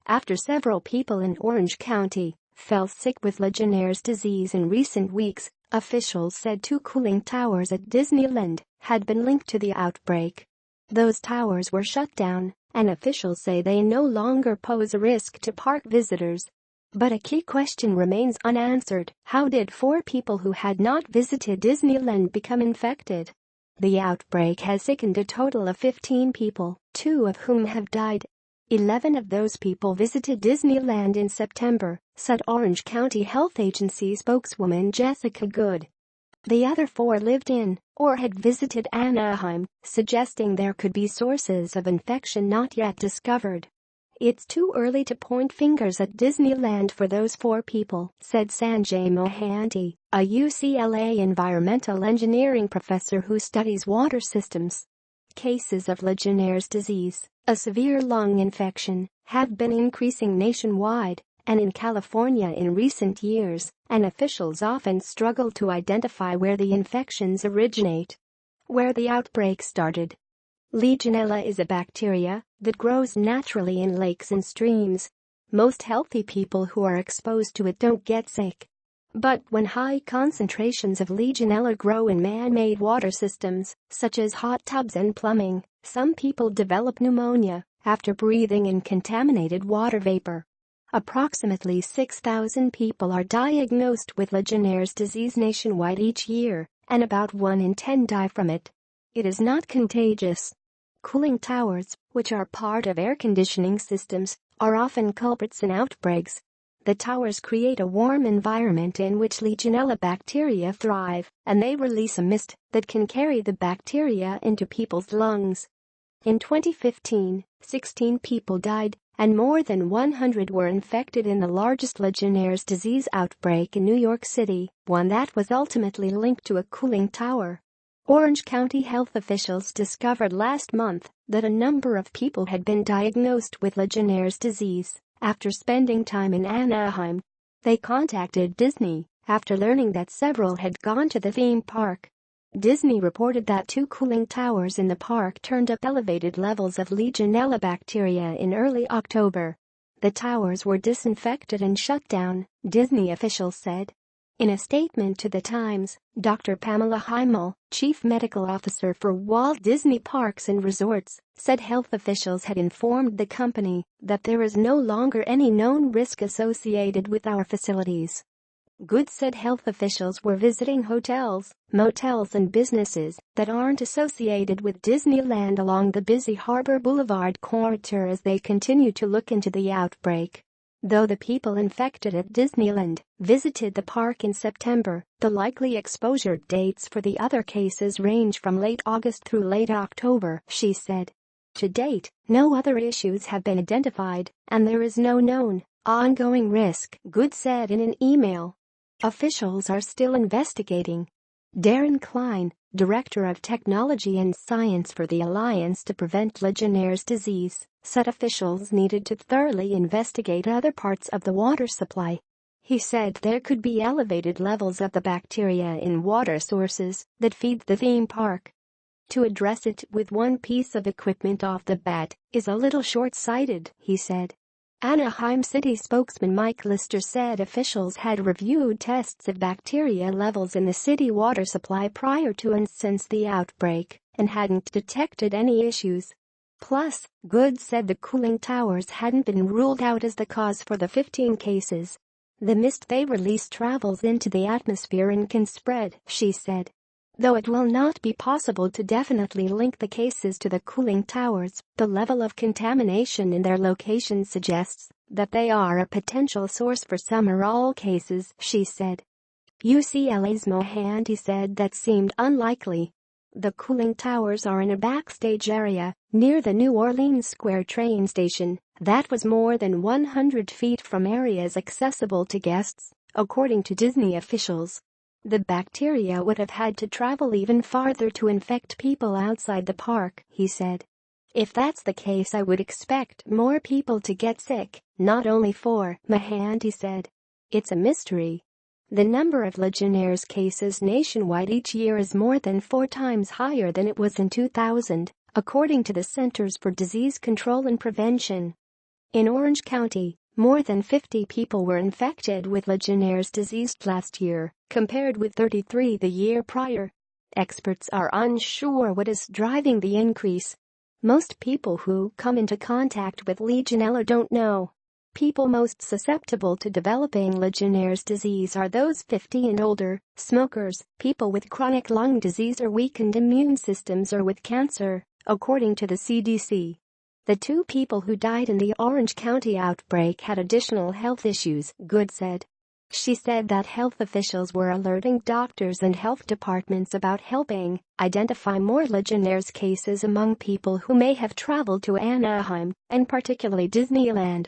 after several people in Orange County fell sick with Legionnaires' disease in recent weeks, officials said 2 cooling towers at Disneyland had been linked to the outbreak. Those towers were shut down, and officials say they no longer pose a risk to park visitors. But a key question remains unanswered: how did 4 people who had not visited Disneyland become infected? The outbreak has sickened a total of 15 people, 2 of whom have died. 11 of those people visited Disneyland in September, said Orange County Health Agency spokeswoman Jessica Good. The other 4 lived in or had visited Anaheim, suggesting there could be sources of infection not yet discovered. "It's too early to point fingers at Disneyland for those 4 people," said Sanjay Mohanty, a UCLA environmental engineering professor who studies water systems. Cases of Legionnaires' disease, a severe lung infection, have been increasing nationwide and in California in recent years, and officials often struggle to identify where the infections originate. Where the outbreak started. Legionella is a bacteria that grows naturally in lakes and streams. Most healthy people who are exposed to it don't get sick. But when high concentrations of Legionella grow in man-made water systems, such as hot tubs and plumbing, some people develop pneumonia after breathing in contaminated water vapor. Approximately 6,000 people are diagnosed with Legionnaires' disease nationwide each year, and about 1 in 10 die from it. It is not contagious. Cooling towers, which are part of air conditioning systems, are often culprits in outbreaks. The towers create a warm environment in which Legionella bacteria thrive, and they release a mist that can carry the bacteria into people's lungs. In 2015, 16 people died, and more than 100 were infected in the largest Legionnaires' disease outbreak in New York City, one that was ultimately linked to a cooling tower. Orange County health officials discovered last month that a number of people had been diagnosed with Legionnaires' disease after spending time in Anaheim. They contacted Disney after learning that several had gone to the theme park. Disney reported that 2 cooling towers in the park turned up elevated levels of Legionella bacteria in early October. The towers were disinfected and shut down, Disney officials said. In a statement to The Times, Dr. Pamela Heimel, chief medical officer for Walt Disney Parks and Resorts, said health officials had informed the company that there is no longer any known risk associated with our facilities. Good said health officials were visiting hotels, motels and businesses that aren't associated with Disneyland along the busy Harbor Boulevard corridor as they continue to look into the outbreak. Though the people infected at Disneyland visited the park in September, the likely exposure dates for the other cases range from late August through late October, she said. To date, no other issues have been identified, and there is no known, ongoing risk, Good said in an email. Officials are still investigating. Darren Klein, Director of Technology and Science for the Alliance to Prevent Legionnaires' Disease, said officials needed to thoroughly investigate other parts of the water supply. He said there could be elevated levels of the bacteria in water sources that feed the theme park. To address it with one piece of equipment off the bat is a little short-sighted, he said. Anaheim City spokesman Mike Lister said officials had reviewed tests of bacteria levels in the city water supply prior to and since the outbreak and hadn't detected any issues. Plus, Good said the cooling towers hadn't been ruled out as the cause for the 15 cases. The mist they release travels into the atmosphere and can spread, she said. Though it will not be possible to definitely link the cases to the cooling towers, the level of contamination in their location suggests that they are a potential source for some or all cases, she said. UCLA's Mohanty said that seemed unlikely. The cooling towers are in a backstage area near the New Orleans Square train station that was more than 100 feet from areas accessible to guests, according to Disney officials. The bacteria would have had to travel even farther to infect people outside the park, he said. If that's the case, I would expect more people to get sick, not only 4, Mohanty said. It's a mystery. The number of Legionnaires cases nationwide each year is more than 4 times higher than it was in 2000, according to the Centers for Disease Control and Prevention. In Orange County, more than 50 people were infected with Legionnaires' disease last year, compared with 33 the year prior. Experts are unsure what is driving the increase. Most people who come into contact with Legionella don't know. People most susceptible to developing Legionnaires' disease are those 50 and older, smokers, people with chronic lung disease or weakened immune systems or with cancer, according to the CDC. The 2 people who died in the Orange County outbreak had additional health issues, Good said. She said that health officials were alerting doctors and health departments about helping identify more Legionnaires cases among people who may have traveled to Anaheim, and particularly Disneyland.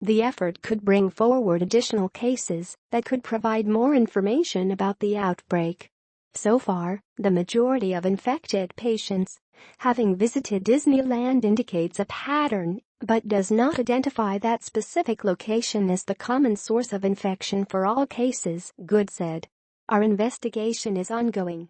The effort could bring forward additional cases that could provide more information about the outbreak. So far, the majority of infected patients having visited Disneyland indicates a pattern, but does not identify that specific location as the common source of infection for all cases, Good said. Our investigation is ongoing.